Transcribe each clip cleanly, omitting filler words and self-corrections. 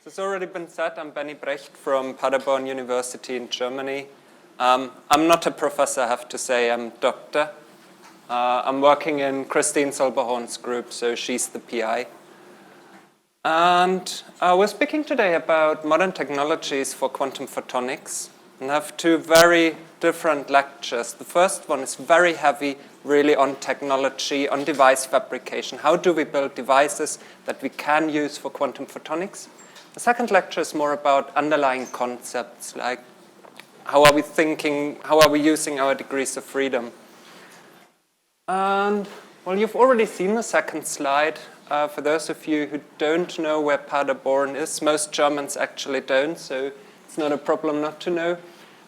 It's already been said, I'm Benny Brecht from Paderborn University in Germany. I'm not a professor, I have to say, I'm a doctor. I'm working in Christine Solberhorn's group, so she's the PI. And we're speaking today about modern technologies for quantum photonics. And I have two very different lectures. The first one is very heavy, really on technology, on device fabrication. How do we build devices that we can use for quantum photonics? The second lecture is more about underlying concepts, like how are we thinking, how are we using our degrees of freedom? And, well, you've already seen the second slide. For those of you who don't know where Paderborn is, most Germans actually don't, so it's not a problem not to know.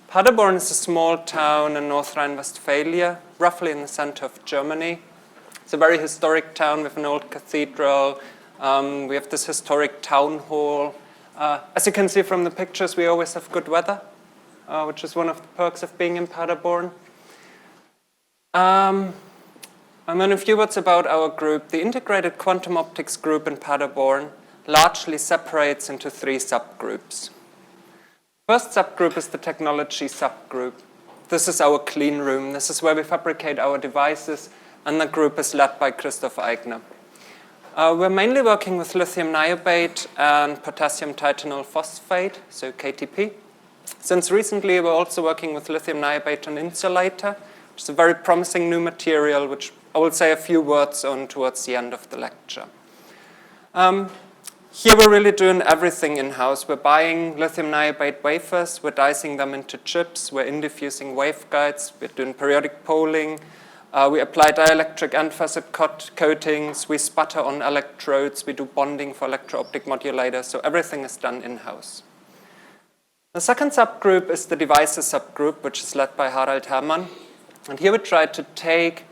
Paderborn is a small town in North Rhine-Westphalia, roughly in the center of Germany. It's a very historic town with an old cathedral. We have this historic town hall. As you can see from the pictures, we always have good weather, which is one of the perks of being in Paderborn. And then a few words about our group. The Integrated Quantum Optics group in Paderborn largely separates into three subgroups. First subgroup is the technology subgroup. This is our clean room. This is where we fabricate our devices, and the group is led by Christoph Eigner. We're mainly working with lithium niobate and potassium titanyl phosphate, so KTP. Since recently, we're also working with lithium niobate on insulator, which is a very promising new material, which I will say a few words on towards the end of the lecture. Here we're really doing everything in-house. We're buying lithium niobate wafers, we're dicing them into chips, we're inducing waveguides, we're doing periodic polling, we apply dielectric and facet coatings, we sputter on electrodes, we do bonding for electro-optic modulators, so everything is done in-house. The second subgroup is the devices subgroup, which is led by Harald Herrmann. And here we try to take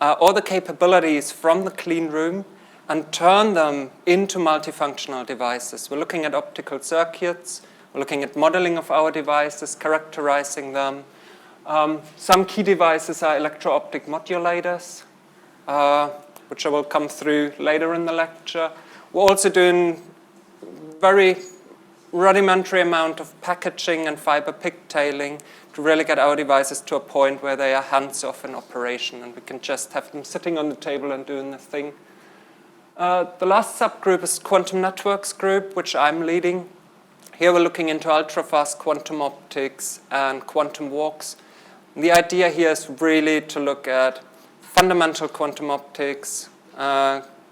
all the capabilities from the clean room and turn them into multifunctional devices. We're looking at optical circuits, we're looking at modeling of our devices, characterizing them. Some key devices are electro-optic modulators, which I will come through later in the lecture. We're also doing very rudimentary amount of packaging and fiber pigtailing to really get our devices to a point where they are hands-off in operation and we can just have them sitting on the table and doing the thing. The last subgroup is Quantum Networks group, which I'm leading. Here we're looking into ultra-fast quantum optics and quantum walks. And the idea here is really to look at fundamental quantum optics,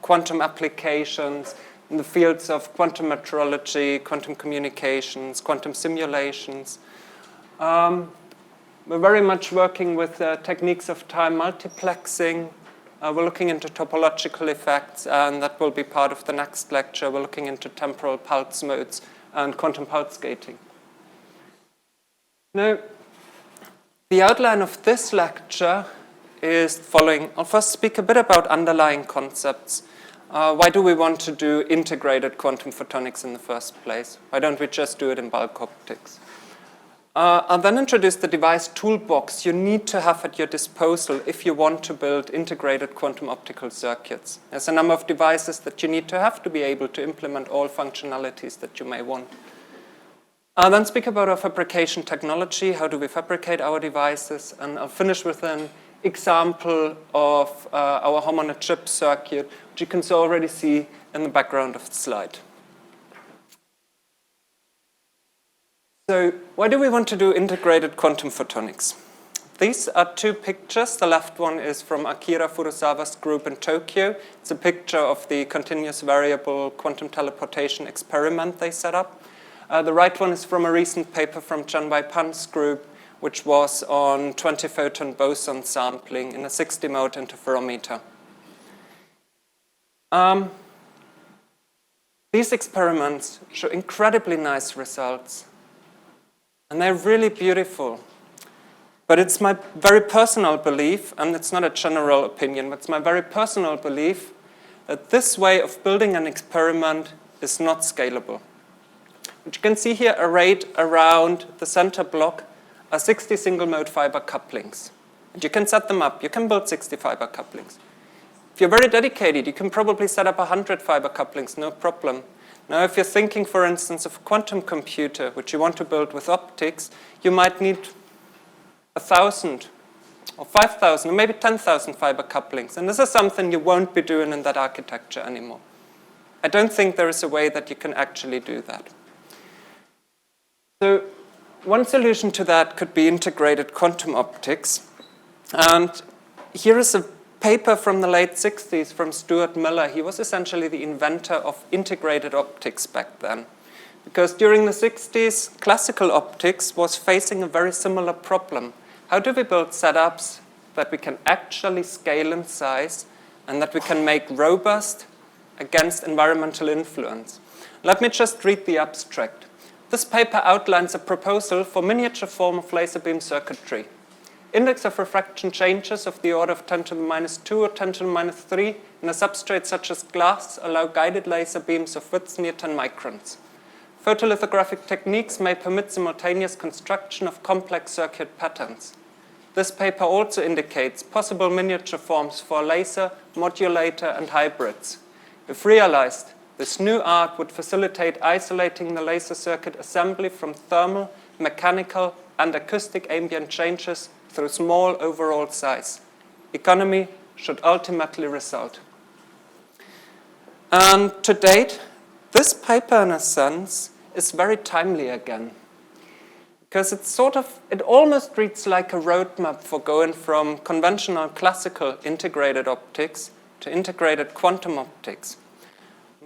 quantum applications in the fields of quantum metrology, quantum communications, quantum simulations. We're very much working with techniques of time multiplexing. We're looking into topological effects, and that will be part of the next lecture. We're looking into temporal pulse modes and quantum pulse gating. Now, the outline of this lecture is the following. I'll first speak a bit about underlying concepts. Why do we want to do integrated quantum photonics in the first place? Why don't we just do it in bulk optics? I'll then introduce the device toolbox you need to have at your disposal if you want to build integrated quantum optical circuits. There's a number of devices that you need to have to be able to implement all functionalities that you may want. I'll then speak about our fabrication technology, how do we fabricate our devices, and I'll finish with an example of our home-on-a-chip circuit, which you can already see in the background of the slide. So why do we want to do integrated quantum photonics? These are two pictures. The left one is from Akira Furusawa's group in Tokyo. It's a picture of the continuous variable quantum teleportation experiment they set up. The right one is from a recent paper from Chanbai Pan's group, which was on 20-photon boson sampling in a 60-mode interferometer. These experiments show incredibly nice results. And they're really beautiful. But it's my very personal belief, and it's not a general opinion, but it's my very personal belief that this way of building an experiment is not scalable. What you can see here arrayed around the center block are 60 single-mode fiber couplings. And you can set them up. You can build 60 fiber couplings. If you're very dedicated, you can probably set up 100 fiber couplings, no problem. Now, if you're thinking, for instance, of a quantum computer, which you want to build with optics, you might need 1,000 or 5,000 or maybe 10,000 fiber couplings. And this is something you won't be doing in that architecture anymore. I don't think there is a way that you can actually do that. So one solution to that could be integrated quantum optics. And here is a paper from the late 60s from Stuart Miller. He was essentially the inventor of integrated optics back then. Because during the 60s, classical optics was facing a very similar problem. How do we build setups that we can actually scale in size and that we can make robust against environmental influence? Let me just read the abstract. This paper outlines a proposal for miniature form of laser beam circuitry. Index of refraction changes of the order of 10 to the minus 2 or 10 to the minus 3 in a substrate such as glass allow guided laser beams of widths near 10 microns. Photolithographic techniques may permit simultaneous construction of complex circuit patterns. This paper also indicates possible miniature forms for laser, modulator, and hybrids. If realized, this new art would facilitate isolating the laser circuit assembly from thermal, mechanical, and acoustic ambient changes through small overall size. Economy should ultimately result. And to date, this paper, in a sense, is very timely again. Because it almost reads like a roadmap for going from conventional classical integrated optics to integrated quantum optics.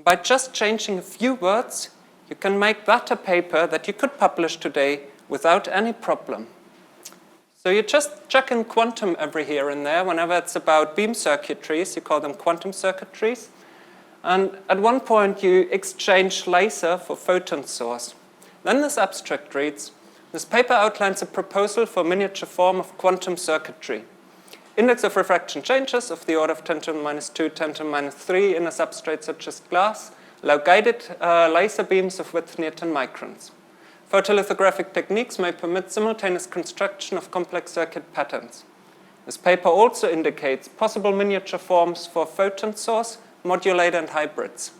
By just changing a few words, you can make that a paper that you could publish today without any problem. So you just chuck in quantum every here and there. Whenever it's about beam circuitries, you call them quantum circuitries. And at one point, you exchange laser for photon source. Then this abstract reads, this paper outlines a proposal for miniature form of quantum circuitry. Index of refraction changes of the order of 10 to the minus 2, 10 to the minus 3 in a substrate such as glass allow guided laser beams of width near 10 microns. Photolithographic techniques may permit simultaneous construction of complex circuit patterns. This paper also indicates possible miniature forms for photon source, modulator, and hybrids.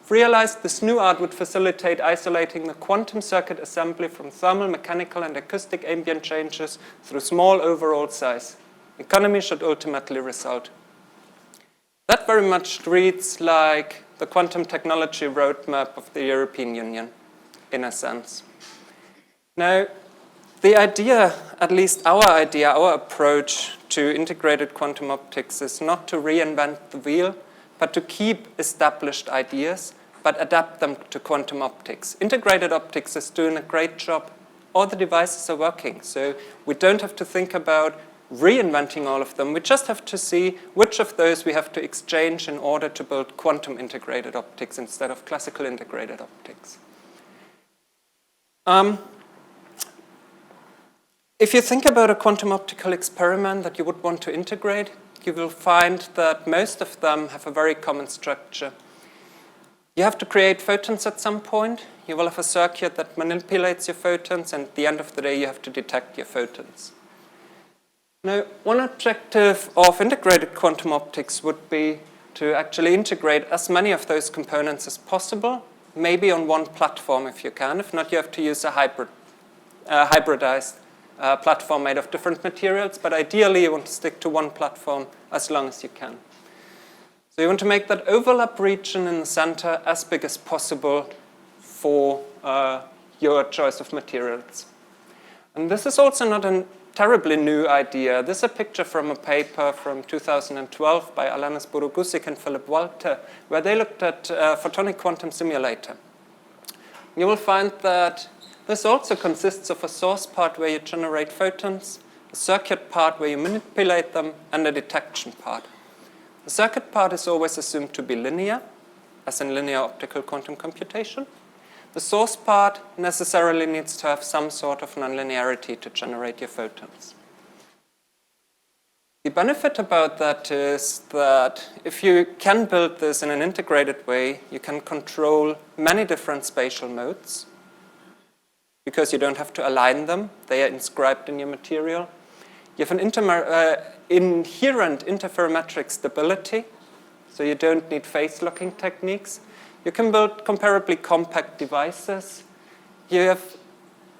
If realized, this new art would facilitate isolating the quantum circuit assembly from thermal, mechanical, and acoustic ambient changes through small overall size. Economy should ultimately result. That very much reads like the quantum technology roadmap of the European Union, in a sense. Now, the idea, at least our approach to integrated quantum optics is not to reinvent the wheel, but to keep established ideas, but adapt them to quantum optics. Integrated optics is doing a great job. All the devices are working, so we don't have to think about reinventing all of them. We just have to see which of those we have to exchange in order to build quantum integrated optics instead of classical integrated optics. If you think about a quantum optical experiment that you would want to integrate, you will find that most of them have a very common structure. You have to create photons at some point. You will have a circuit that manipulates your photons, and at the end of the day, you have to detect your photons. Now, one objective of integrated quantum optics would be to actually integrate as many of those components as possible, maybe on one platform if you can. If not, you have to use a hybridized platform made of different materials, but ideally you want to stick to one platform as long as you can. So you want to make that overlap region in the center as big as possible for your choice of materials. And this is also not a terribly new idea. This is a picture from a paper from 2012 by Alanis Borugusic and Philip Walter, where they looked at photonic quantum simulator. You will find that this also consists of a source part where you generate photons, a circuit part where you manipulate them, and a detection part. The circuit part is always assumed to be linear, as in linear optical quantum computation. The source part necessarily needs to have some sort of nonlinearity to generate your photons. The benefit about that is that if you can build this in an integrated way, you can control many different spatial modes because you don't have to align them. They are inscribed in your material. You have an inherent interferometric stability, so you don't need phase locking techniques. You can build comparably compact devices. You have,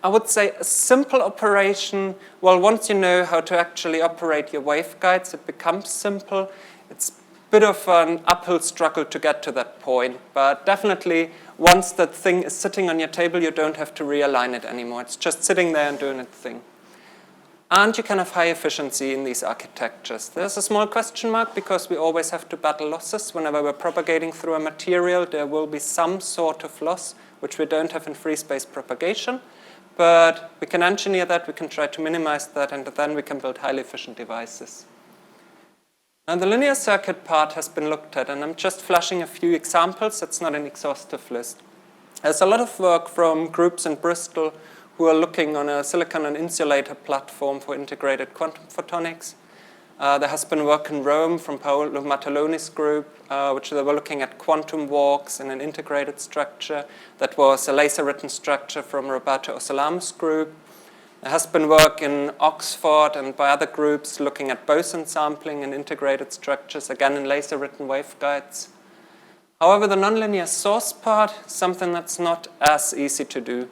I would say, a simple operation. Well, once you know how to actually operate your waveguides, it becomes simple. It's a bit of an uphill struggle to get to that point, but definitely once that thing is sitting on your table, you don't have to realign it anymore. It's just sitting there and doing its thing. And you can have high efficiency in these architectures. There's a small question mark because we always have to battle losses. Whenever we're propagating through a material, there will be some sort of loss, which we don't have in free space propagation. But we can engineer that, we can try to minimize that, and then we can build highly efficient devices. Now the linear circuit part has been looked at, and I'm just flashing a few examples. It's not an exhaustive list. There's a lot of work from groups in Bristol who are looking on a silicon and insulator platform for integrated quantum photonics. There has been work in Rome from Paolo Mataloni's group, which they were looking at quantum walks in an integrated structure. That was a laser-written structure from Roberto Osolamo's group. There has been work in Oxford and by other groups looking at boson sampling in integrated structures, again in laser-written waveguides. However, the nonlinear source part is something that's not as easy to do.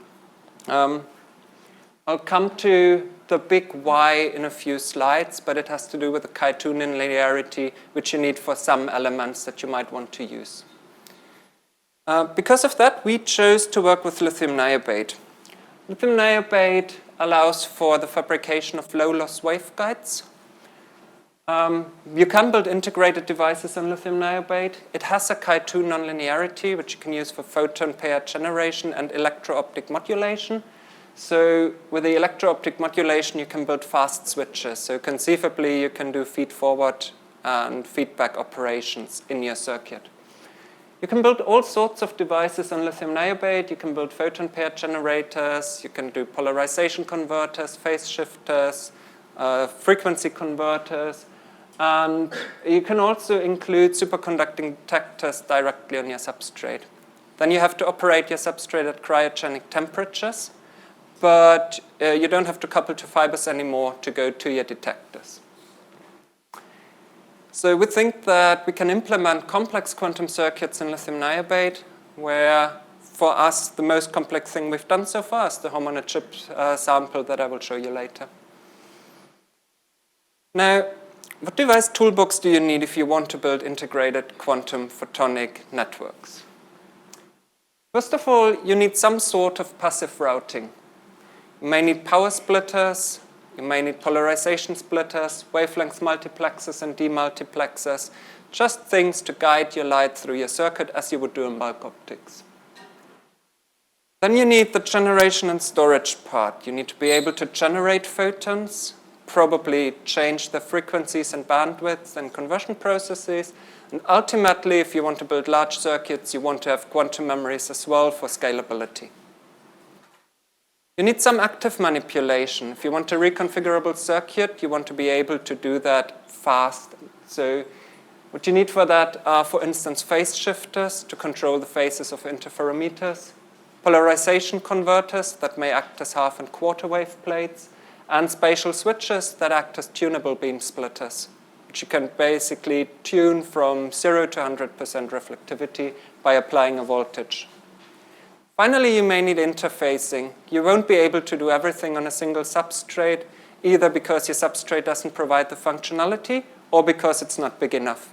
I'll come to the big why in a few slides, but it has to do with the Chi2 nonlinearity, which you need for some elements that you might want to use. Because of that, we chose to work with lithium niobate. Lithium niobate allows for the fabrication of low-loss waveguides. You can build integrated devices on lithium niobate. It has a Chi2 nonlinearity, which you can use for photon pair generation and electro-optic modulation. So with the electro-optic modulation, you can build fast switches. So conceivably, you can do feed-forward and feedback operations in your circuit. You can build all sorts of devices on lithium niobate. You can build photon pair generators. You can do polarization converters, phase shifters, frequency converters. And you can also include superconducting detectors directly on your substrate. Then you have to operate your substrate at cryogenic temperatures, but you don't have to couple to fibers anymore to go to your detectors. So we think that we can implement complex quantum circuits in lithium niobate, where for us the most complex thing we've done so far is the home-on-a-chip sample that I will show you later. Now, what device toolbox do you need if you want to build integrated quantum photonic networks? First of all, you need some sort of passive routing. You may need power splitters, you may need polarization splitters, wavelength multiplexers and demultiplexers, just things to guide your light through your circuit as you would do in bulk optics. Then you need the generation and storage part. You need to be able to generate photons, probably change the frequencies and bandwidths and conversion processes, and ultimately, if you want to build large circuits, you want to have quantum memories as well for scalability. You need some active manipulation. If you want a reconfigurable circuit, you want to be able to do that fast. So what you need for that are, for instance, phase shifters to control the phases of interferometers, polarization converters that may act as half and quarter wave plates, and spatial switches that act as tunable beam splitters, which you can basically tune from 0 to 100% reflectivity by applying a voltage. Finally, you may need interfacing. You won't be able to do everything on a single substrate, either because your substrate doesn't provide the functionality, or because it's not big enough,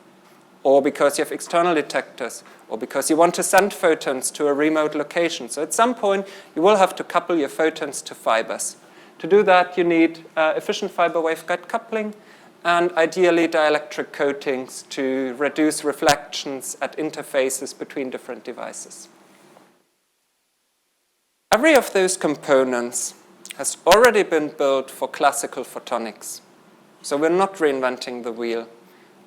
or because you have external detectors, or because you want to send photons to a remote location. So at some point, you will have to couple your photons to fibers. To do that, you need efficient fiber waveguide coupling, and ideally dielectric coatings to reduce reflections at interfaces between different devices. Every of those components has already been built for classical photonics. So we're not reinventing the wheel.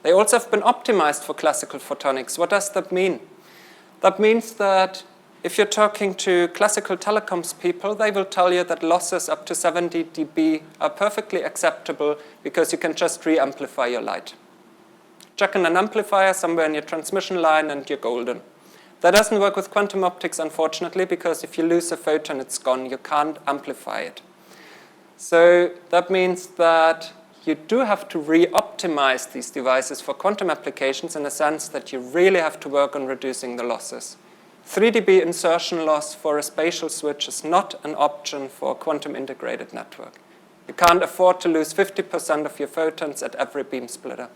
They also have been optimized for classical photonics. What does that mean? That means that if you're talking to classical telecoms people, they will tell you that losses up to 70 dB are perfectly acceptable because you can just re-amplify your light. Chuck in an amplifier somewhere in your transmission line and you're golden. That doesn't work with quantum optics, unfortunately, because if you lose a photon, it's gone. You can't amplify it. So that means that you do have to re-optimize these devices for quantum applications in the sense that you really have to work on reducing the losses. 3 dB insertion loss for a spatial switch is not an option for a quantum integrated network. You can't afford to lose 50% of your photons at every beam splitter.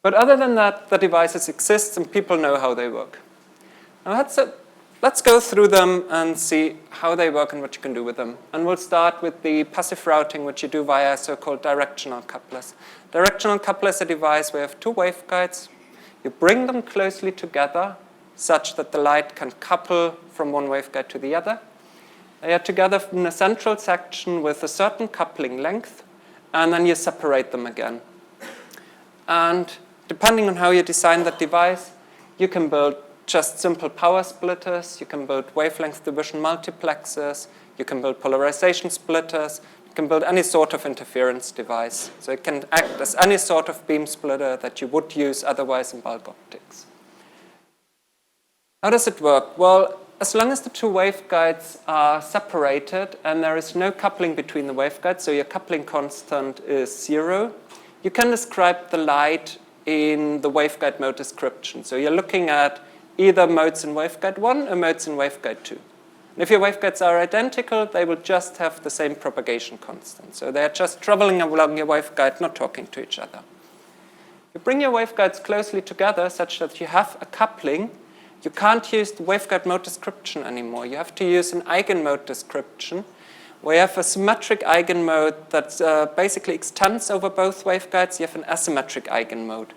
But other than that, the devices exist and people know how they work. Now let's go through them and see how they work and what you can do with them. And we'll start with the passive routing, which you do via so-called directional couplers. Directional coupler is a device where you have two waveguides. You bring them closely together such that the light can couple from one waveguide to the other. They are together in a central section with a certain coupling length, and then you separate them again. And depending on how you design that device, you can build just simple power splitters, you can build wavelength division multiplexers, you can build polarization splitters, you can build any sort of interference device. So it can act as any sort of beam splitter that you would use otherwise in bulk optics. How does it work? Well, as long as the two waveguides are separated and there is no coupling between the waveguides, so your coupling constant is 0, you can describe the light in the waveguide mode description. So you're looking at either modes in waveguide 1 or modes in waveguide 2. And if your waveguides are identical, they will just have the same propagation constant. So they're just traveling along your waveguide, not talking to each other. You bring your waveguides closely together such that you have a coupling. You can't use the waveguide mode description anymore. You have to use an eigenmode description where you have a symmetric eigenmode that basically extends over both waveguides. You have an asymmetric eigenmode.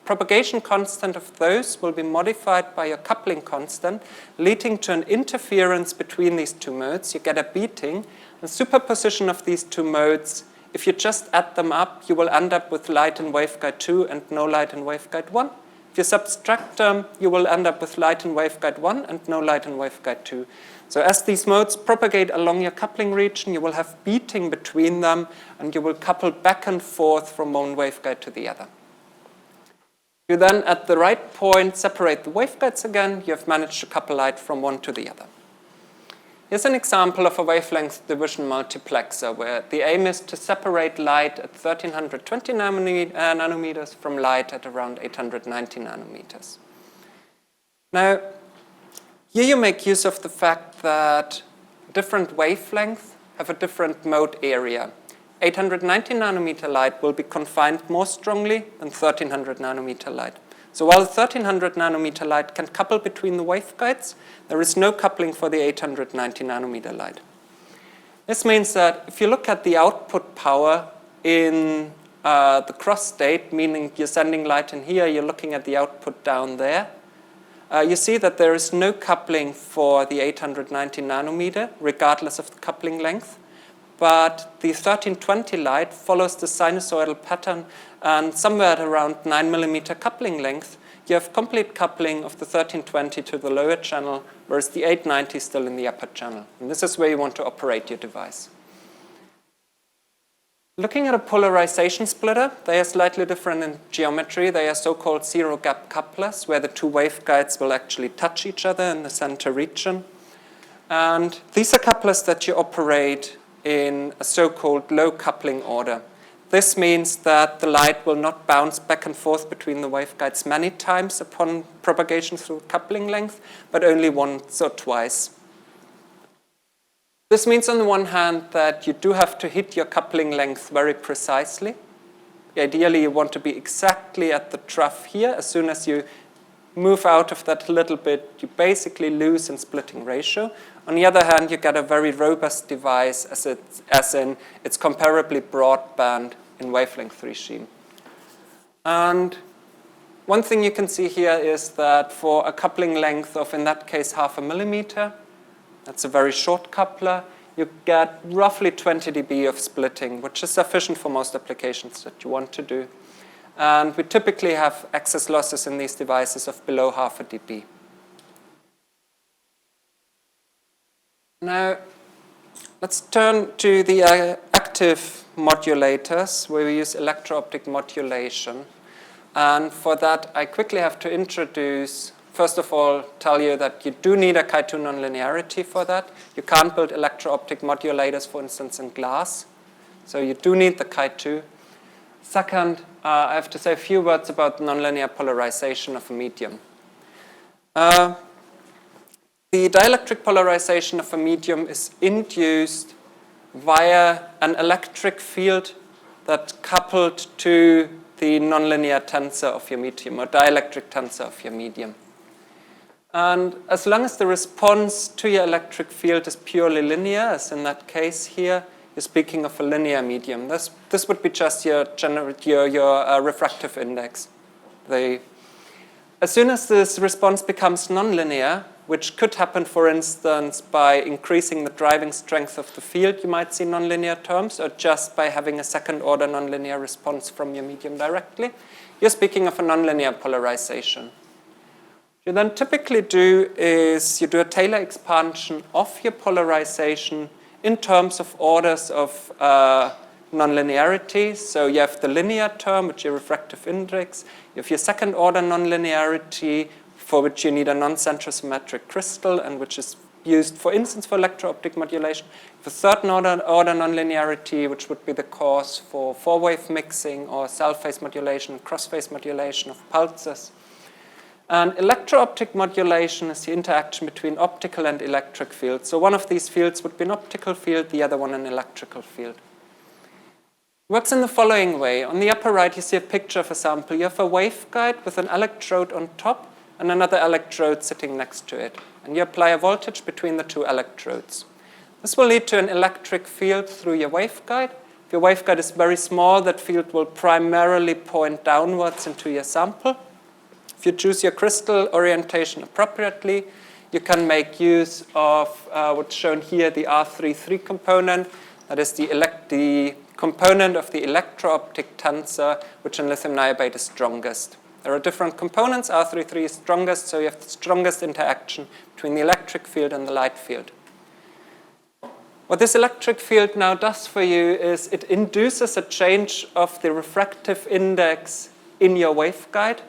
Propagation constant of those will be modified by your coupling constant, leading to an interference between these two modes. You get a beating. The superposition of these two modes, if you just add them up, you will end up with light in waveguide 2 and no light in waveguide 1. If you subtract them, you will end up with light in waveguide 1 and no light in waveguide 2. So as these modes propagate along your coupling region, you will have beating between them, and you will couple back and forth from one waveguide to the other. You then, at the right point, separate the waveguides again. You have managed to couple light from one to the other. Here's an example of a wavelength division multiplexer where the aim is to separate light at 1320 nanometers from light at around 890 nanometers. Now, here you make use of the fact that different wavelengths have a different mode area. 890 nanometer light will be confined more strongly than 1300 nanometer light. So while 1300 nanometer light can couple between the waveguides, there is no coupling for the 890 nanometer light. This means that if you look at the output power in the cross state, meaning you're sending light in here, you're looking at the output down there, you see that there is no coupling for the 890 nanometer, regardless of the coupling length. But the 1320 light follows the sinusoidal pattern, and somewhere at around 9 millimeter coupling length, you have complete coupling of the 1320 to the lower channel, whereas the 890 is still in the upper channel. And this is where you want to operate your device. Looking at a polarization splitter, they are slightly different in geometry. They are so-called zero-gap couplers, where the two waveguides will actually touch each other in the center region. And these are couplers that you operate in a so-called low coupling order. This means that the light will not bounce back and forth between the waveguides many times upon propagation through coupling length, but only once or twice. This means on the one hand that you do have to hit your coupling length very precisely. Ideally, you want to be exactly at the trough here. As soon as you move out of that a little bit, you basically lose in splitting ratio. On the other hand, you get a very robust device as in it's comparably broadband in wavelength regime. And one thing you can see here is that for a coupling length of, in that case, 0.5 millimeter, that's a very short coupler, you get roughly 20 dB of splitting, which is sufficient for most applications that you want to do. And we typically have excess losses in these devices of below 0.5 dB. Now, let's turn to the active modulators, where we use electro-optic modulation. And for that, I quickly have to introduce, first of all, tell you that you do need a Chi2 nonlinearity for that. You can't build electro-optic modulators, for instance, in glass. So you do need the Chi2. Second, I have to say a few words about nonlinear polarization of a medium. The dielectric polarization of a medium is induced via an electric field that's coupled to the nonlinear tensor of your medium, or dielectric tensor of your medium. And as long as the response to your electric field is purely linear, as in that case here, you're speaking of a linear medium. This would be just your refractive index. As soon as this response becomes nonlinear, which could happen, for instance, by increasing the driving strength of the field, you might see nonlinear terms, or just by having a second-order nonlinear response from your medium directly, you're speaking of a nonlinear polarization. What you then typically do is you do a Taylor expansion of your polarization in terms of orders of nonlinearity. So you have the linear term, which is your refractive index. You have your second-order nonlinearity, for which you need a non-centrosymmetric crystal, and which is used, for instance, for electro-optic modulation. The third-order nonlinearity, which would be the cause for four-wave mixing or cell-phase modulation, cross-phase modulation of pulses. And electro-optic modulation is the interaction between optical and electric fields. So one of these fields would be an optical field, the other one an electrical field. It works in the following way. On the upper right, you see a picture of a sample. You have a waveguide with an electrode on top and another electrode sitting next to it. And you apply a voltage between the two electrodes. This will lead to an electric field through your waveguide. If your waveguide is very small, that field will primarily point downwards into your sample. If you choose your crystal orientation appropriately, you can make use of what's shown here, the R33 component. That is the component of the electro-optic tensor, which in lithium niobate is strongest. There are different components. R33 is strongest, so you have the strongest interaction between the electric field and the light field. What this electric field now does for you is it induces a change of the refractive index in your waveguide.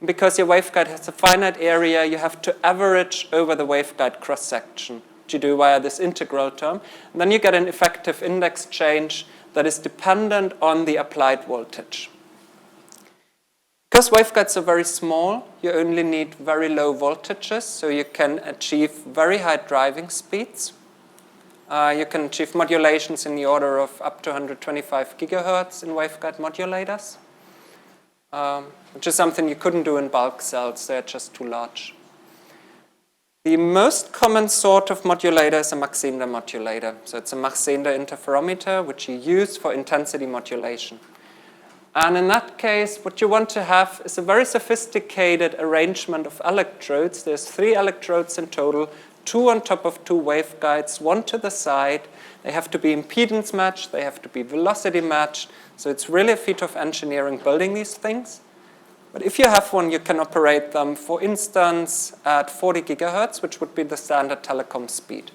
Because your waveguide has a finite area, you have to average over the waveguide cross-section, which you do via this integral term. And then you get an effective index change that is dependent on the applied voltage. Because waveguides are very small, you only need very low voltages, so you can achieve very high driving speeds. You can achieve modulations in the order of up to 125 gigahertz in waveguide modulators, which is something you couldn't do in bulk cells. They're just too large. The most common sort of modulator is a Mach-Zehnder modulator. So it's a Mach-Zehnder interferometer, which you use for intensity modulation. And in that case, what you want to have is a very sophisticated arrangement of electrodes. There's 3 electrodes in total, 2 on top of 2 waveguides, 1 to the side. They have to be impedance matched, they have to be velocity matched. So it's really a feat of engineering building these things. But if you have one, you can operate them, for instance, at 40 gigahertz, which would be the standard telecom speed.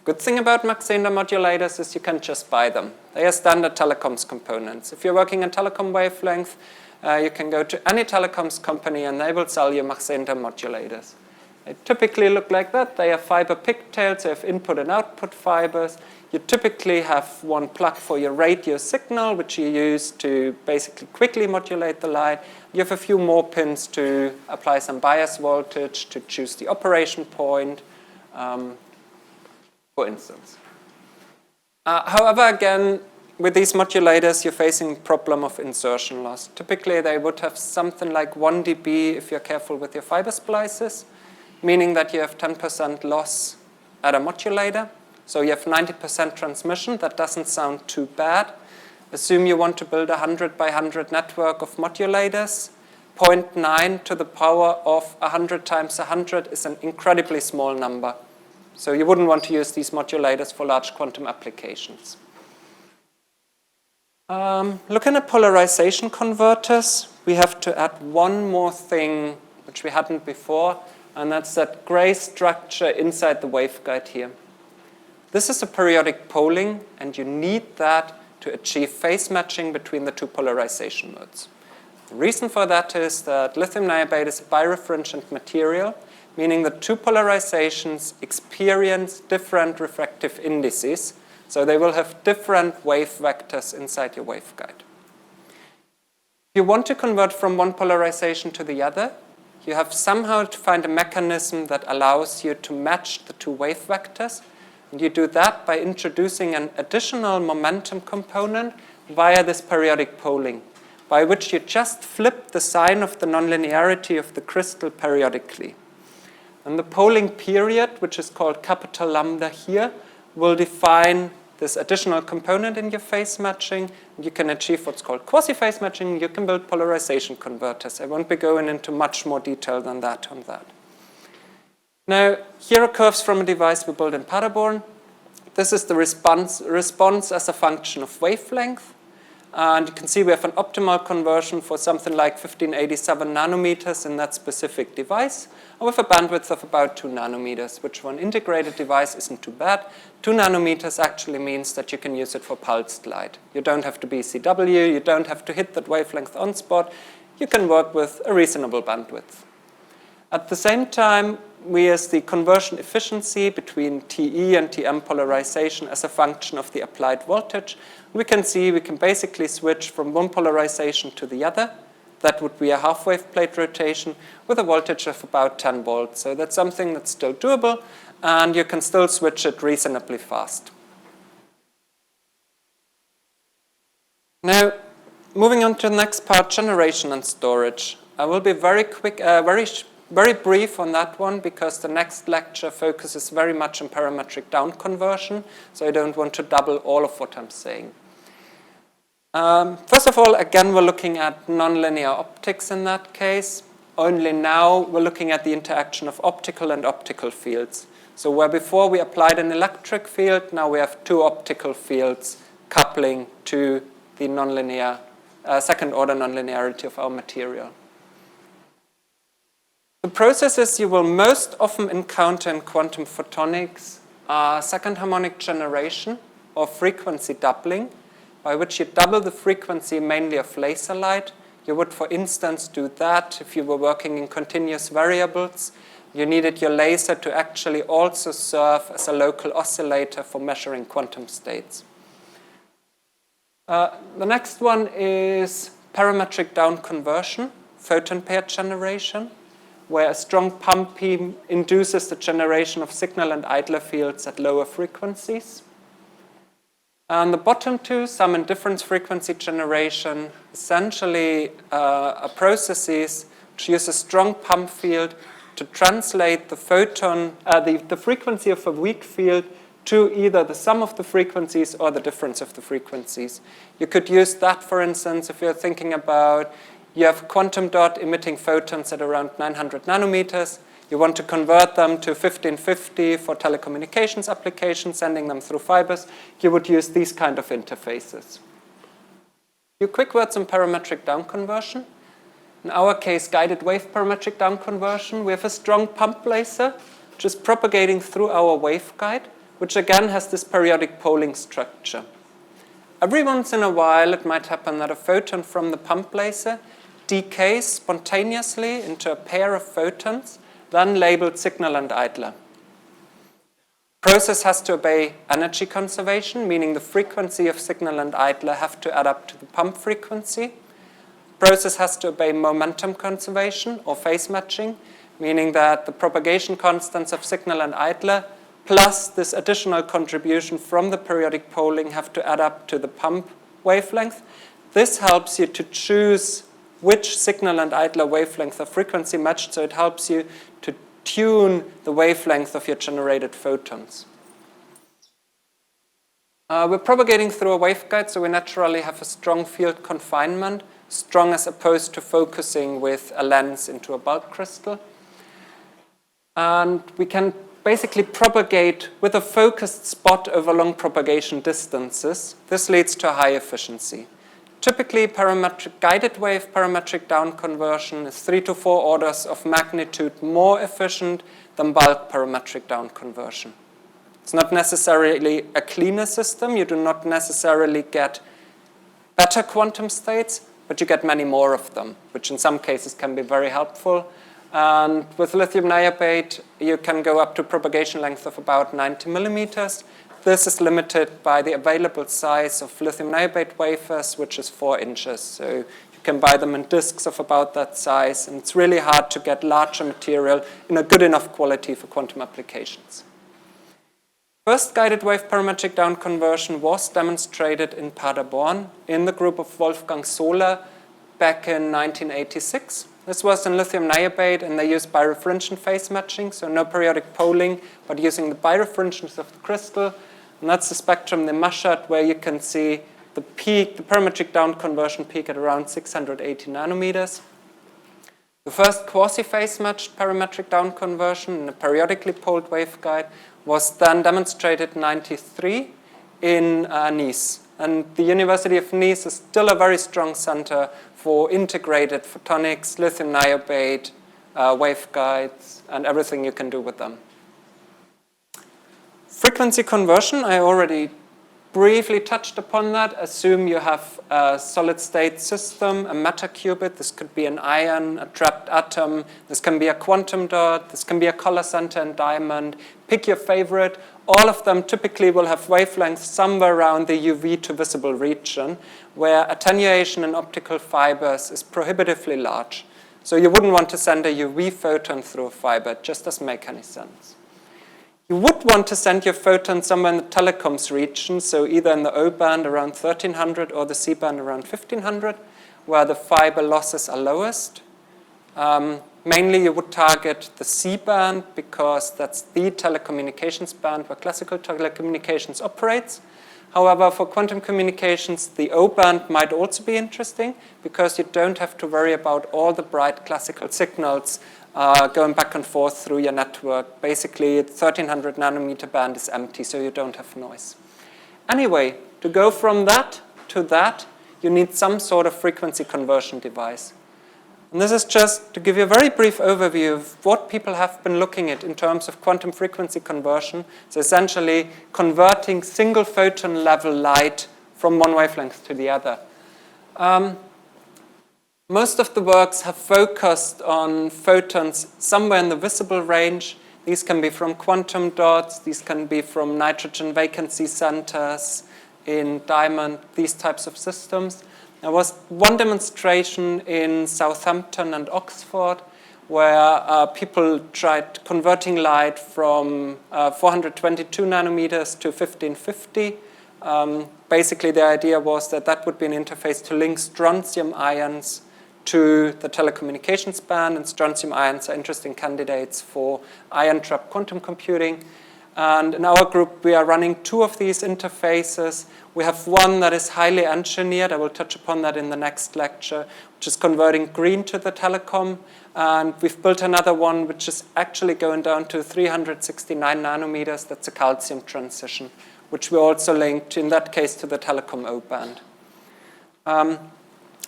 Good thing about Mach-Zehnder modulators is you can just buy them. They are standard telecoms components. If you're working on telecom wavelength, you can go to any telecoms company and they will sell you Mach-Zehnder modulators. They typically look like that. They have fiber pigtails, they have input and output fibers. You typically have one plug for your radio signal, which you use to basically quickly modulate the light. You have a few more pins to apply some bias voltage, to choose the operation point, for instance. However, again, with these modulators, you're facing a problem of insertion loss. Typically, they would have something like 1 dB if you're careful with your fiber splices, meaning that you have 10% loss at a modulator. So you have 90% transmission. That doesn't sound too bad. Assume you want to build a 100 by 100 network of modulators. 0.9 to the power of 100 times 100 is an incredibly small number. So you wouldn't want to use these modulators for large quantum applications. Looking at polarization converters, we have to add one more thing which we hadn't before, and that's that gray structure inside the waveguide here. This is a periodic poling, and you need that to achieve phase matching between the 2 polarization modes. The reason for that is that lithium niobate is a birefringent material, meaning the 2 polarizations experience different refractive indices, so they will have different wave vectors inside your waveguide. If you want to convert from one polarization to the other, you have somehow to find a mechanism that allows you to match the two wave vectors. And you do that by introducing an additional momentum component via this periodic poling, by which you just flip the sign of the nonlinearity of the crystal periodically. And the poling period, which is called capital lambda here, will define this additional component in your phase matching. You can achieve what's called quasi-phase matching. You can build polarization converters. I won't be going into much more detail than that on that. Now, here are curves from a device we built in Paderborn. This is the response as a function of wavelength. And you can see we have an optimal conversion for something like 1587 nanometers in that specific device, and with a bandwidth of about 2 nanometers, which for an integrated device isn't too bad. 2 nanometers actually means that you can use it for pulsed light. You don't have to be CW, you don't have to hit that wavelength on spot. You can work with a reasonable bandwidth. At the same time, we use the conversion efficiency between TE and TM polarization as a function of the applied voltage. We can see we can basically switch from one polarization to the other. That would be a half-wave plate rotation with a voltage of about 10 volts. So that's something that's still doable, and you can still switch it reasonably fast. Now, moving on to the next part, generation and storage. I will be very quick, very brief on that one, because the next lecture focuses very much on parametric down conversion, so I don't want to double all of what I'm saying. First of all, again, we're looking at nonlinear optics in that case. Only now we're looking at the interaction of optical and optical fields. So where before we applied an electric field, now we have two optical fields coupling to the nonlinear, second-order nonlinearity of our material. The processes you will most often encounter in quantum photonics are second harmonic generation or frequency doubling, by which you double the frequency mainly of laser light. You would, for instance, do that if you were working in continuous variables. You needed your laser to actually also serve as a local oscillator for measuring quantum states. The next one is parametric down conversion, photon pair generation, where a strong pump beam induces the generation of signal and idler fields at lower frequencies. And the bottom two, sum and difference frequency generation, essentially are processes which use a strong pump field to translate the photon, the frequency of a weak field to either the sum of the frequencies or the difference of the frequencies. You could use that, for instance, if you're thinking about you have a quantum dot emitting photons at around 900 nanometers. You want to convert them to 1550 for telecommunications applications, sending them through fibers. You would use these kind of interfaces. A few quick words on parametric down conversion. In our case, guided wave parametric down conversion. We have a strong pump laser, which is propagating through our waveguide, which again has this periodic poling structure. Every once in a while, it might happen that a photon from the pump laser decays spontaneously into a pair of photons, then labeled signal and idler. Process has to obey energy conservation, meaning the frequency of signal and idler have to add up to the pump frequency. Process has to obey momentum conservation or phase matching, meaning that the propagation constants of signal and idler plus this additional contribution from the periodic poling have to add up to the pump wavelength. This helps you to choose which signal and idler wavelength are frequency matched, so it helps you to tune the wavelength of your generated photons. We're propagating through a waveguide, so we naturally have a strong field confinement, strong as opposed to focusing with a lens into a bulk crystal. And we can basically propagate with a focused spot over long propagation distances. This leads to a high efficiency. Typically, guided wave parametric down conversion is 3 to 4 orders of magnitude more efficient than bulk parametric down conversion. It's not necessarily a cleaner system. You do not necessarily get better quantum states, but you get many more of them, which in some cases can be very helpful. And with lithium niobate, you can go up to propagation length of about 90 millimeters. This is limited by the available size of lithium niobate wafers, which is 4 inches. So you can buy them in disks of about that size, and it's really hard to get larger material in a good enough quality for quantum applications. First guided wave parametric down conversion was demonstrated in Paderborn in the group of Wolfgang Sohler back in 1986. This was in lithium niobate, and they used birefringent phase matching, so no periodic poling, but using the birefringence of the crystal. And that's the spectrum they measured, where you can see the peak, the parametric down conversion peak at around 680 nanometers. The first quasi-phase matched parametric down conversion in a periodically poled waveguide was then demonstrated in 1993 in Nice. And the University of Nice is still a very strong center for integrated photonics, lithium niobate, waveguides, and everything you can do with them. Frequency conversion, I already briefly touched upon that. Assume you have a solid-state system, a matter qubit. This could be an ion, a trapped atom. This can be a quantum dot. This can be a color center and diamond. Pick your favorite. All of them typically will have wavelengths somewhere around the UV to visible region, where attenuation in optical fibers is prohibitively large. So you wouldn't want to send a UV photon through a fiber. It just doesn't make any sense. You would want to send your photon somewhere in the telecoms region, so either in the O band around 1300 or the C band around 1500, where the fiber losses are lowest. Mainly you would target the C band because that's the telecommunications band where classical telecommunications operates. However, for quantum communications, the O band might also be interesting because you don't have to worry about all the bright classical signals going back and forth through your network. Basically, 1300 nanometer band is empty, so you don't have noise. Anyway, to go from that to that, you need some sort of frequency conversion device. And this is just to give you a very brief overview of what people have been looking at in terms of quantum frequency conversion. So essentially converting single photon level light from one wavelength to the other. Most of the works have focused on photons somewhere in the visible range. These can be from quantum dots. These can be from nitrogen vacancy centers in diamond, these types of systems. There was one demonstration in Southampton and Oxford where people tried converting light from 422 nanometers to 1550. Basically, the idea was that that would be an interface to link strontium ions to the telecommunications band, and strontium ions are interesting candidates for ion-trap quantum computing. And in our group, we are running two of these interfaces. We have one that is highly engineered. I will touch upon that in the next lecture, which is converting green to the telecom. And we've built another one, which is actually going down to 369 nanometers. That's a calcium transition, which we also linked, in that case, to the telecom O band.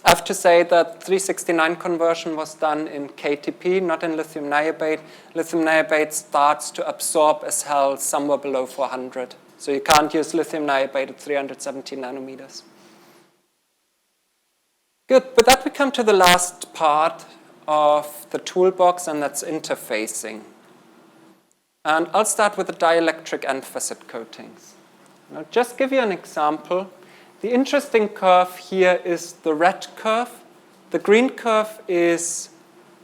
I have to say that 369 conversion was done in KTP, not in lithium niobate. Lithium niobate starts to absorb as hell somewhere below 400. So you can't use lithium niobate at 370 nanometers. Good, with that we come to the last part of the toolbox, and that's interfacing. And I'll start with the dielectric end facet coatings. I'll just give you an example. The interesting curve here is the red curve. The green curve is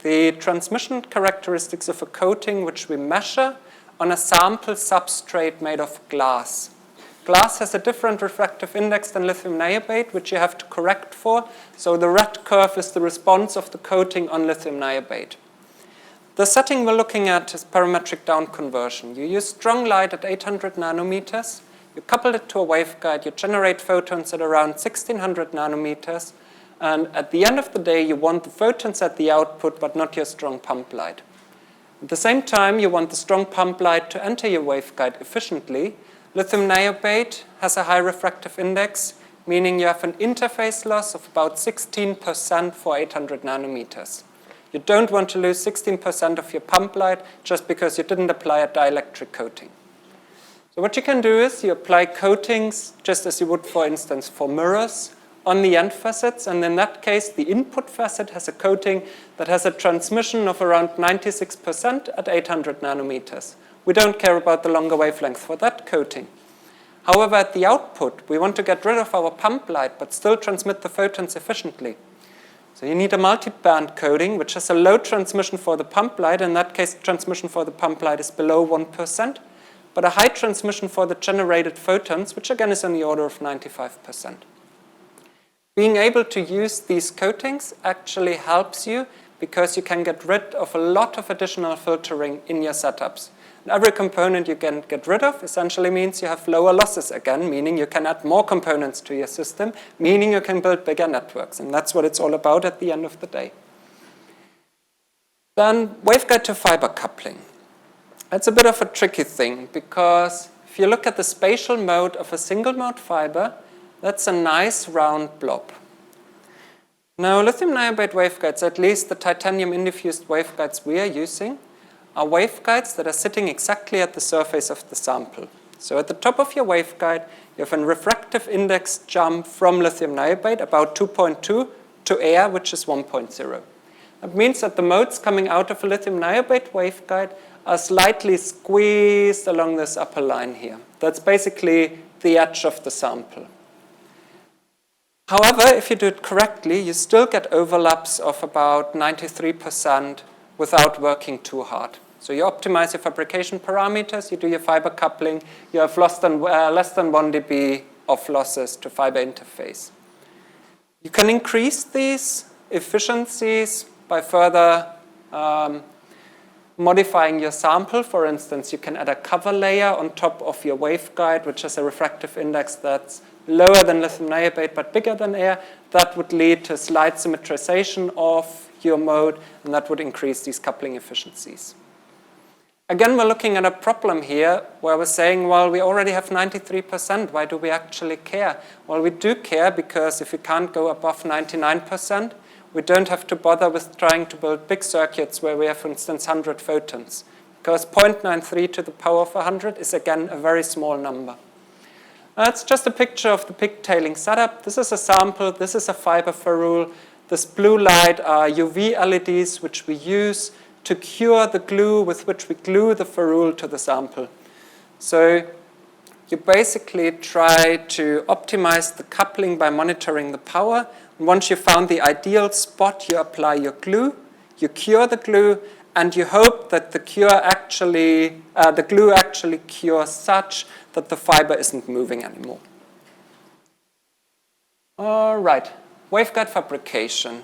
the transmission characteristics of a coating which we measure on a sample substrate made of glass. Glass has a different refractive index than lithium niobate, which you have to correct for. So the red curve is the response of the coating on lithium niobate. The setting we're looking at is parametric down conversion. You use strong light at 800 nanometers. You couple it to a waveguide, you generate photons at around 1600 nanometers, and at the end of the day, you want the photons at the output, but not your strong pump light. At the same time, you want the strong pump light to enter your waveguide efficiently. Lithium niobate has a high refractive index, meaning you have an interface loss of about 16% for 800 nanometers. You don't want to lose 16% of your pump light just because you didn't apply a dielectric coating. So what you can do is you apply coatings just as you would, for instance, for mirrors on the end facets. And in that case, the input facet has a coating that has a transmission of around 96% at 800 nanometers. We don't care about the longer wavelength for that coating. However, at the output, we want to get rid of our pump light but still transmit the photons efficiently. So you need a multi-band coating, which has a low transmission for the pump light. In that case, transmission for the pump light is below 1%, but a high transmission for the generated photons, which again is on the order of 95%. Being able to use these coatings actually helps you because you can get rid of a lot of additional filtering in your setups. And every component you can get rid of essentially means you have lower losses again, meaning you can add more components to your system, meaning you can build bigger networks. And that's what it's all about at the end of the day. Then waveguide to fiber coupling. That's a bit of a tricky thing because if you look at the spatial mode of a single mode fiber, that's a nice round blob. Now, lithium niobate waveguides, at least the titanium indifused waveguides we are using, are waveguides that are sitting exactly at the surface of the sample. So at the top of your waveguide, you have a refractive index jump from lithium niobate, about 2.2, to air, which is 1.0. That means that the modes coming out of a lithium niobate waveguide are slightly squeezed along this upper line here. That's basically the edge of the sample. However, if you do it correctly, you still get overlaps of about 93% without working too hard. So you optimize your fabrication parameters, you do your fiber coupling, you have less than 1 dB of losses to fiber interface. You can increase these efficiencies by further modifying your sample. For instance, you can add a cover layer on top of your waveguide, which has a refractive index that's lower than lithium niobate but bigger than air. That would lead to slight symmetrization of your mode, and that would increase these coupling efficiencies. Again, we're looking at a problem here where we're saying, well, we already have 93%. Why do we actually care? Well, we do care because if we can't go above 99%, we don't have to bother with trying to build big circuits where we have, for instance, 100 photons. Because 0.93 to the power of 100 is, again, a very small number. That's just a picture of the pigtailing setup. This is a sample. This is a fiber ferrule. This blue light are UV LEDs, which we use to cure the glue with which we glue the ferrule to the sample. So you basically try to optimize the coupling by monitoring the power. And once you found the ideal spot, you apply your glue, you cure the glue, and you hope that the glue actually cures such that the fiber isn't moving anymore. All right, waveguide fabrication,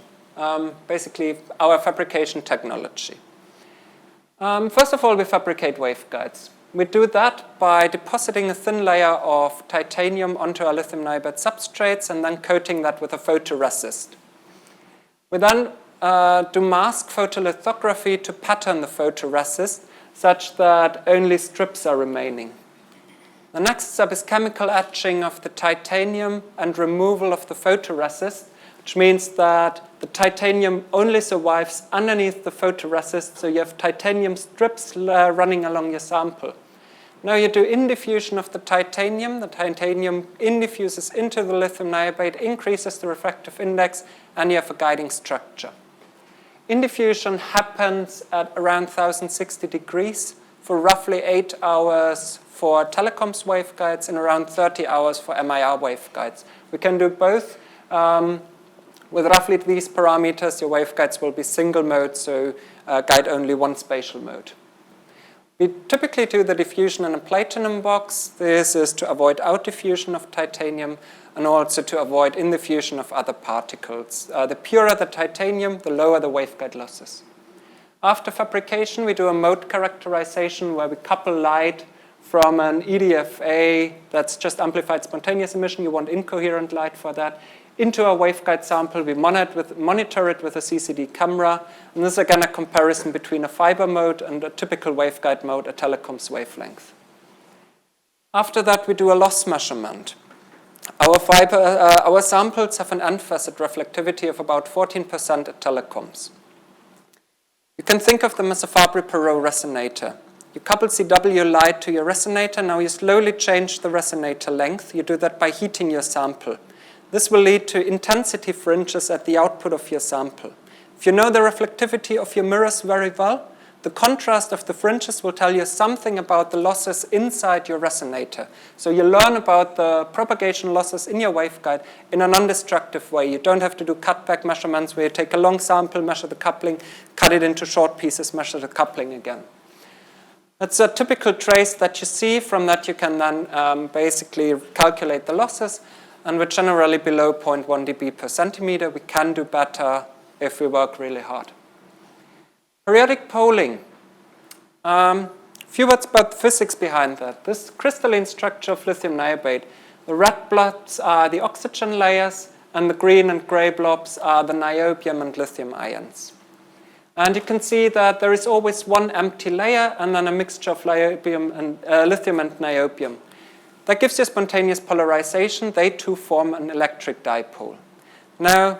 basically our fabrication technology. First of all, we fabricate waveguides. We do that by depositing a thin layer of titanium onto our lithium niobate substrates and then coating that with a photoresist. We then do mask photolithography to pattern the photoresist such that only strips are remaining. The next step is chemical etching of the titanium and removal of the photoresist, which means that the titanium only survives underneath the photoresist, so you have titanium strips running along your sample. Now you do indiffusion of the titanium indiffuses into the lithium niobate, increases the refractive index, and you have a guiding structure. Indiffusion happens at around 1060 degrees for roughly 8 hours for telecoms waveguides and around 30 hours for MIR waveguides. We can do both. With roughly these parameters, your waveguides will be single mode, so guide only one spatial mode. We typically do the diffusion in a platinum box. This is to avoid out-diffusion of titanium and also to avoid in-diffusion of other particles. The purer the titanium, the lower the waveguide losses. After fabrication, we do a mode characterization where we couple light from an EDFA that's just amplified spontaneous emission. You want incoherent light for that. Into a waveguide sample, we monitor it with a CCD camera. And this is again a comparison between a fiber mode and a typical waveguide mode, a telecom's wavelength. After that, we do a loss measurement. Our samples have an end-facet reflectivity of about 14% at telecoms. You can think of them as a Fabry-Perot resonator. You couple CW light to your resonator. Now you slowly change the resonator length. You do that by heating your sample. This will lead to intensity fringes at the output of your sample. If you know the reflectivity of your mirrors very well, the contrast of the fringes will tell you something about the losses inside your resonator. So you learn about the propagation losses in your waveguide in a non-destructive way. You don't have to do cutback measurements where you take a long sample, measure the coupling, cut it into short pieces, measure the coupling again. That's a typical trace that you see. From that you can then basically calculate the losses, and we're generally below 0.1 dB per centimeter. We can do better if we work really hard. Periodic polling. Few words about the physics behind that. This crystalline structure of lithium niobate, the red blobs are the oxygen layers, and the green and gray blobs are the niobium and lithium ions. And you can see that there is always one empty layer and then a mixture of lithium and niobium. That gives you spontaneous polarization. They too form an electric dipole. Now,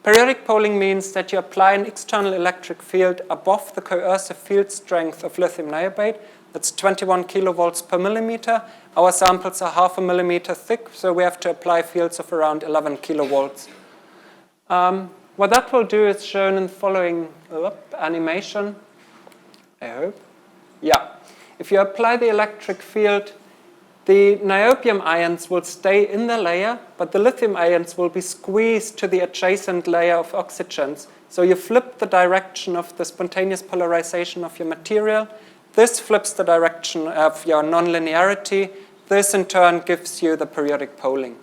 periodic polling means that you apply an external electric field above the coercive field strength of lithium niobate. That's 21 kilovolts per millimeter. Our samples are 0.5 millimeter thick, so we have to apply fields of around 11 kilovolts. What that will do is shown in the following animation, I hope. Yeah. If you apply the electric field, the niobium ions will stay in the layer, but the lithium ions will be squeezed to the adjacent layer of oxygens. So you flip the direction of the spontaneous polarization of your material. This flips the direction of your nonlinearity. This, in turn, gives you the periodic polling.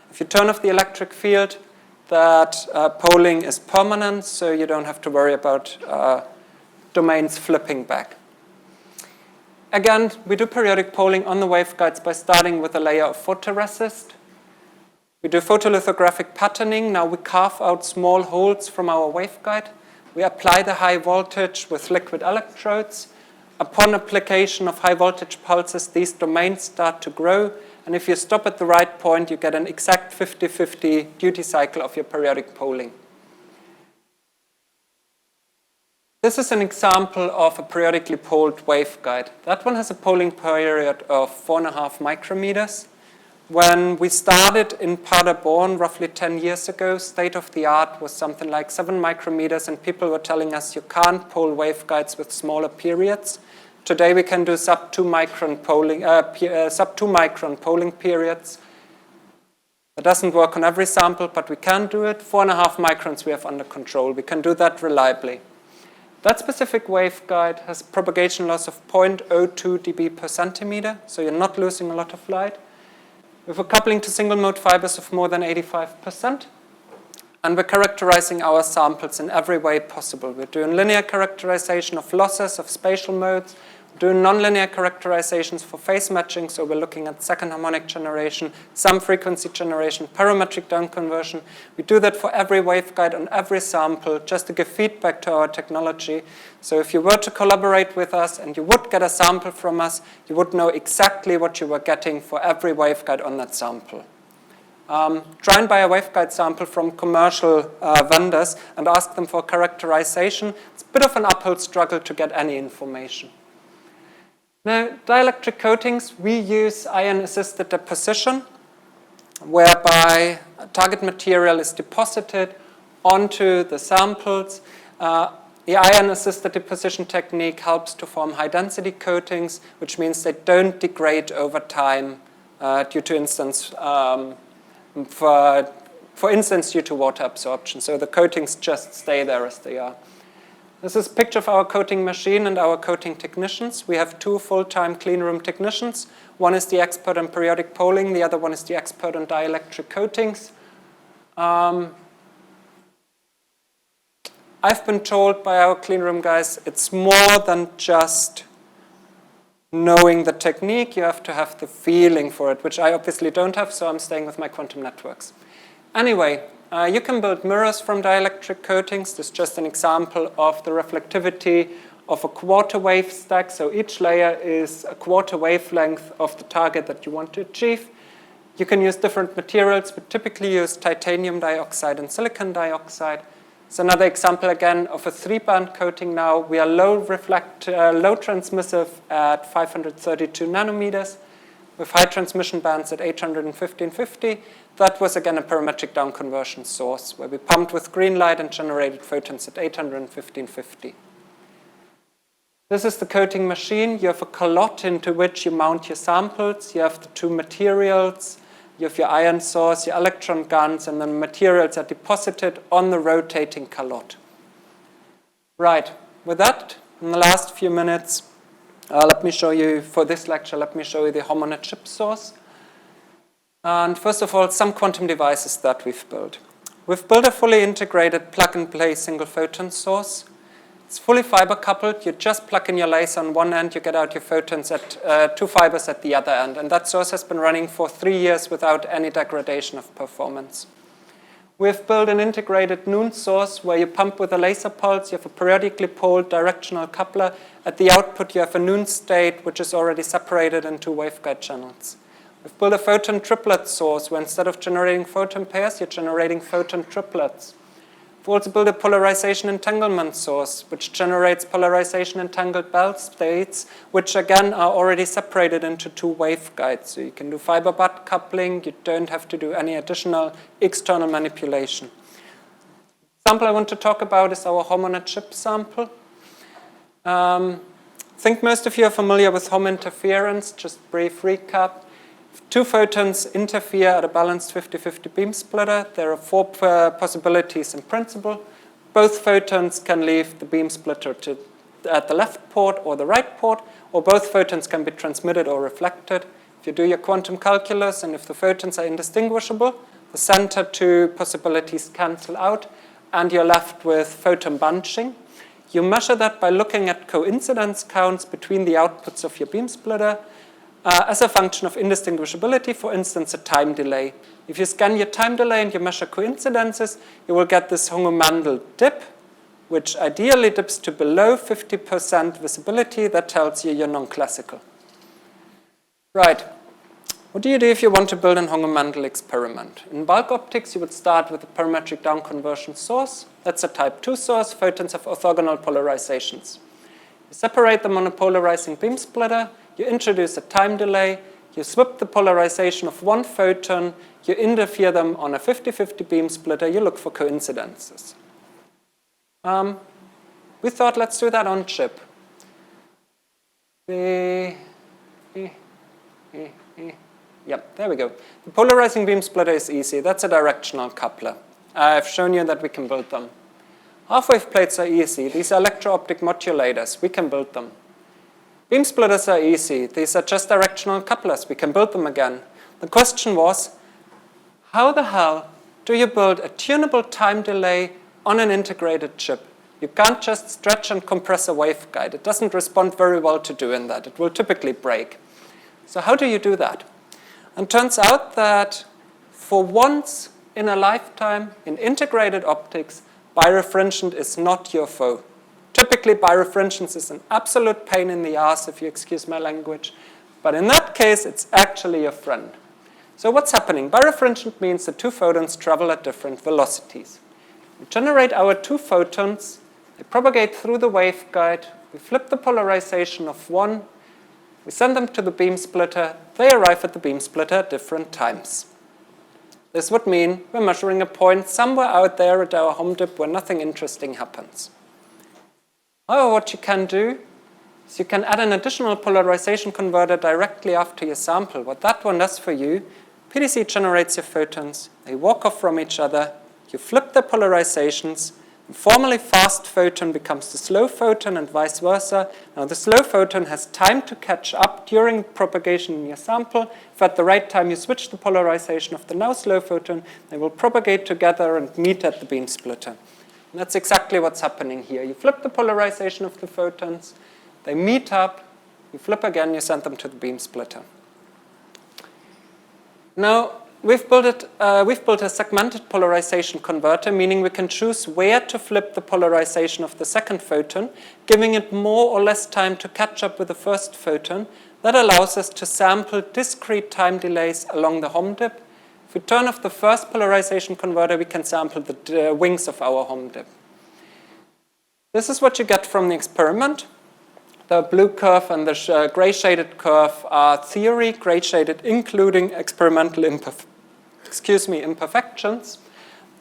If you turn off the electric field, that polling is permanent, so you don't have to worry about domains flipping back. Again, we do periodic polling on the waveguides by starting with a layer of photoresist. We do photolithographic patterning. Now we carve out small holes from our waveguide. We apply the high voltage with liquid electrodes. Upon application of high voltage pulses, these domains start to grow. And if you stop at the right point, you get an exact 50-50 duty cycle of your periodic polling. This is an example of a periodically polled waveguide. That one has a polling period of 4.5 micrometers. When we started in Paderborn roughly 10 years ago, state-of-the-art was something like 7 micrometers, and people were telling us you can't poll waveguides with smaller periods. Today we can do sub-2 micron polling periods. It doesn't work on every sample, but we can do it. 4.5 microns we have under control. We can do that reliably. That specific waveguide has propagation loss of 0.02 dB per centimeter, so you're not losing a lot of light. We have a coupling to single mode fibers of more than 85%. And we're characterizing our samples in every way possible. We're doing linear characterization of losses of spatial modes. We're doing nonlinear characterizations for phase matching, so we're looking at second harmonic generation, some frequency generation, parametric down conversion. We do that for every waveguide on every sample just to give feedback to our technology. So if you were to collaborate with us and you would get a sample from us, you would know exactly what you were getting for every waveguide on that sample. Try and buy a waveguide sample from commercial vendors and ask them for characterization. It's a bit of an uphill struggle to get any information. Now, dielectric coatings, we use ion-assisted deposition, whereby a target material is deposited onto the samples. The ion-assisted deposition technique helps to form high-density coatings, which means they don't degrade over time due to instance, for instance, due to water absorption. So the coatings just stay there as they are. This is a picture of our coating machine and our coating technicians. We have 2 full-time cleanroom technicians. One is the expert on periodic polling. The other one is the expert on dielectric coatings. I've been told by our cleanroom guys it's more than just knowing the technique. You have to have the feeling for it, which I obviously don't have, so I'm staying with my quantum networks. Anyway, you can build mirrors from dielectric coatings. This is just an example of the reflectivity of a quarter wave stack. So each layer is a quarter wavelength of the target that you want to achieve. You can use different materials. We typically use titanium dioxide and silicon dioxide. It's another example again of a 3-band coating now. We are low transmissive at 532 nanometers with high transmission bands at 815.50. That was again a parametric down conversion source where we pumped with green light and generated photons at 815.50. This is the coating machine. You have a calotte into which you mount your samples. You have the two materials. You have your ion source, your electron guns, and then materials are deposited on the rotating calotte. Right. With that, in the last few minutes, let me show you, for this lecture, let me show you the homonet chip source. And first of all, some quantum devices that we've built. We've built a fully integrated plug-and-play single photon source. It's fully fiber coupled. You just plug in your laser on one end, you get out your photons at 2 fibers at the other end. And that source has been running for 3 years without any degradation of performance. We've built an integrated noon source where you pump with a laser pulse. You have a periodically poled directional coupler. At the output, you have a noon state, which is already separated into waveguide channels. We've built a photon triplet source where instead of generating photon pairs, you're generating photon triplets. We've also built a polarization entanglement source, which generates polarization entangled belt states, which again are already separated into 2 waveguides. So you can do fiber butt coupling. You don't have to do any additional external manipulation. The sample I want to talk about is our homonet chip sample. I think most of you are familiar with Hom interference. Just brief recap. 2 photons interfere at a balanced 50-50 beam splitter. There are 4 possibilities in principle. Both photons can leave the beam splitter at the left port or the right port, or both photons can be transmitted or reflected. If you do your quantum calculus and if the photons are indistinguishable, the center 2 possibilities cancel out and you're left with photon bunching. You measure that by looking at coincidence counts between the outputs of your beam splitter. As a function of indistinguishability, for instance, a time delay. If you scan your time delay and you measure coincidences, you will get this Hunge-Mandel dip, which ideally dips to below 50% visibility. That tells you you're non-classical. Right. What do you do if you want to build an Hunge-Mandel experiment? In bulk optics, you would start with a parametric down conversion source. That's a type 2 source. Photons have orthogonal polarizations. You separate them on a polarizing beam splitter. You introduce a time delay, you swap the polarization of 1 photon, you interfere them on a 50-50 beam splitter, you look for coincidences. We thought, let's do that on chip. Yep, there we go. The polarizing beam splitter is easy. That's a directional coupler. I've shown you that we can build them. Half-wave plates are easy. These are electro-optic modulators. We can build them. Beam splitters are easy. These are just directional couplers. We can build them again. The question was, how the hell do you build a tunable time delay on an integrated chip? You can't just stretch and compress a waveguide. It doesn't respond very well to doing that. It will typically break. So how do you do that? And it turns out that for once in a lifetime in integrated optics, birefringent is not your foe. Typically, birefringence is an absolute pain in the ass, if you excuse my language. But in that case, it's actually your friend. So what's happening? Birefringent means the 2 photons travel at different velocities. We generate our 2 photons. They propagate through the waveguide. We flip the polarization of 1. We send them to the beam splitter. They arrive at the beam splitter at different times. This would mean we're measuring a point somewhere out there at our home dip where nothing interesting happens. However, what you can do is you can add an additional polarization converter directly after your sample. What that one does for you, PDC generates your photons, they walk off from each other, you flip the polarizations, and formally fast photon becomes the slow photon and vice versa. Now the slow photon has time to catch up during propagation in your sample. If at the right time you switch the polarization of the now slow photon, they will propagate together and meet at the beam splitter. And that's exactly what's happening here. You flip the polarization of the photons, they meet up, you flip again, you send them to the beam splitter. Now, we've built a segmented polarization converter, meaning we can choose where to flip the polarization of the second photon, giving it more or less time to catch up with the first photon. That allows us to sample discrete time delays along the home dip. If we turn off the first polarization converter, we can sample the wings of our home dip. This is what you get from the experiment. The blue curve and the gray shaded curve are theory, gray shaded including experimental imperfections.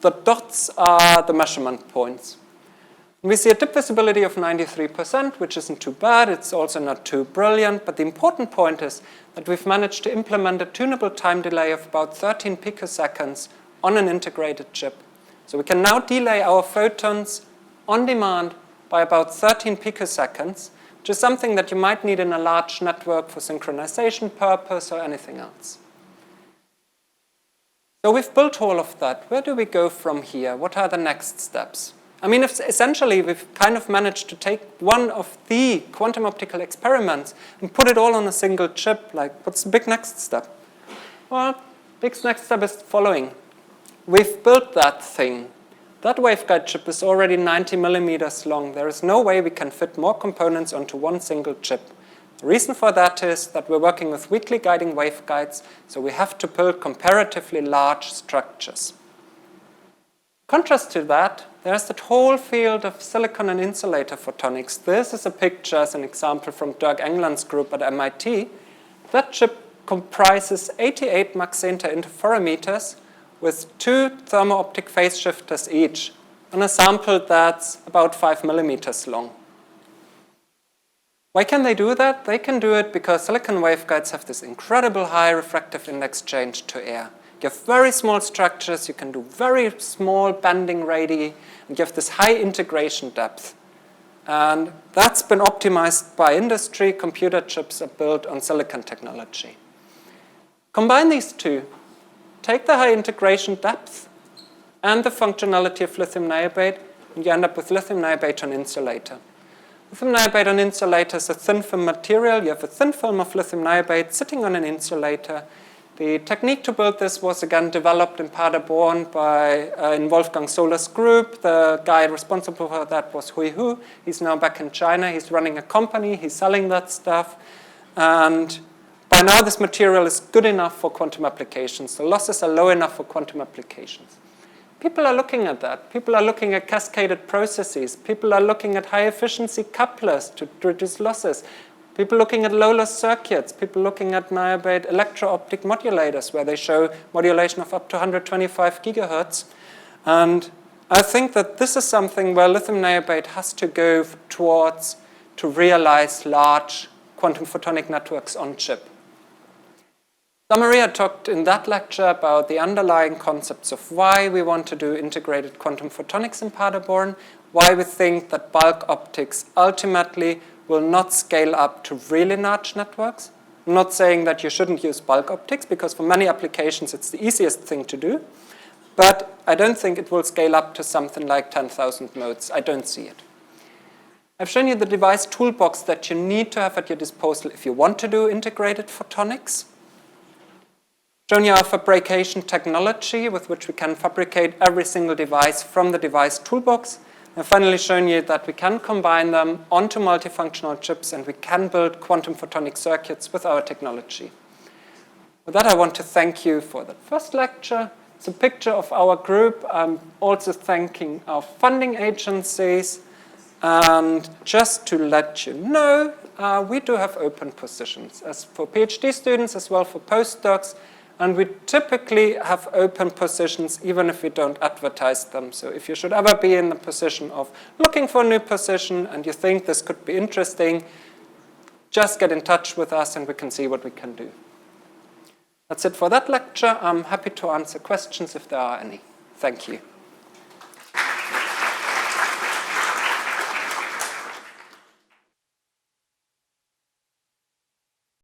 The dots are the measurement points. We see a dip visibility of 93%, which isn't too bad. It's also not too brilliant. But the important point is that we've managed to implement a tunable time delay of about 13 picoseconds on an integrated chip. So we can now delay our photons on demand by about 13 picoseconds, which is something that you might need in a large network for synchronization purpose or anything else. So we've built all of that. Where do we go from here? What are the next steps? I mean, essentially, we've kind of managed to take one of the quantum optical experiments and put it all on a single chip. Like, what's the big next step? Well, big next step is the following. We've built that thing. That waveguide chip is already 90 millimeters long. There is no way we can fit more components onto one single chip. The reason for that is that we're working with weakly guiding waveguides, so we have to build comparatively large structures. Contrast to that, there's that whole field of silicon and insulator photonics. This is a picture as an example from Dirk England's group at MIT. That chip comprises 88 Mach-Center interferometers with 2 thermo-optic phase shifters each on a sample that's about 5 millimeters long. Why can they do that? They can do it because silicon waveguides have this incredible high refractive index change to air. You have very small structures, you can do very small bending radii, and you have this high integration depth. And that's been optimized by industry. Computer chips are built on silicon technology. Combine these two. Take the high integration depth and the functionality of lithium niobate, and you end up with lithium niobate on insulator. Lithium niobate on insulator is a thin film material. You have a thin film of lithium niobate sitting on an insulator. The technique to build this was again developed in Paderborn by in Wolfgang Sohler's group. The guy responsible for that was Hui Hu. He's now back in China. He's running a company. He's selling that stuff. And by now this material is good enough for quantum applications. The losses are low enough for quantum applications. People are looking at that. People are looking at cascaded processes. People are looking at high efficiency couplers to reduce losses. People looking at low-loss circuits, people looking at niobate electro-optic modulators where they show modulation of up to 125 gigahertz. And I think that this is something where lithium niobate has to go towards to realize large quantum photonic networks on chip. Maria talked in that lecture about the underlying concepts of why we want to do integrated quantum photonics in Paderborn, why we think that bulk optics ultimately will not scale up to really large networks. I'm not saying that you shouldn't use bulk optics, because for many applications it's the easiest thing to do. But I don't think it will scale up to something like 10,000 modes. I don't see it. I've shown you the device toolbox that you need to have at your disposal if you want to do integrated photonics. Shown you our fabrication technology with which we can fabricate every single device from the device toolbox. I've finally shown you that we can combine them onto multifunctional chips and we can build quantum photonic circuits with our technology. With that, I want to thank you for the first lecture. It's a picture of our group. I'm also thanking our funding agencies. And just to let you know, we do have open positions as for PhD students as well for postdocs. And we typically have open positions even if we don't advertise them. So if you should ever be in the position of looking for a new position and you think this could be interesting, just get in touch with us and we can see what we can do. That's it for that lecture. I'm happy to answer questions if there are any. Thank you.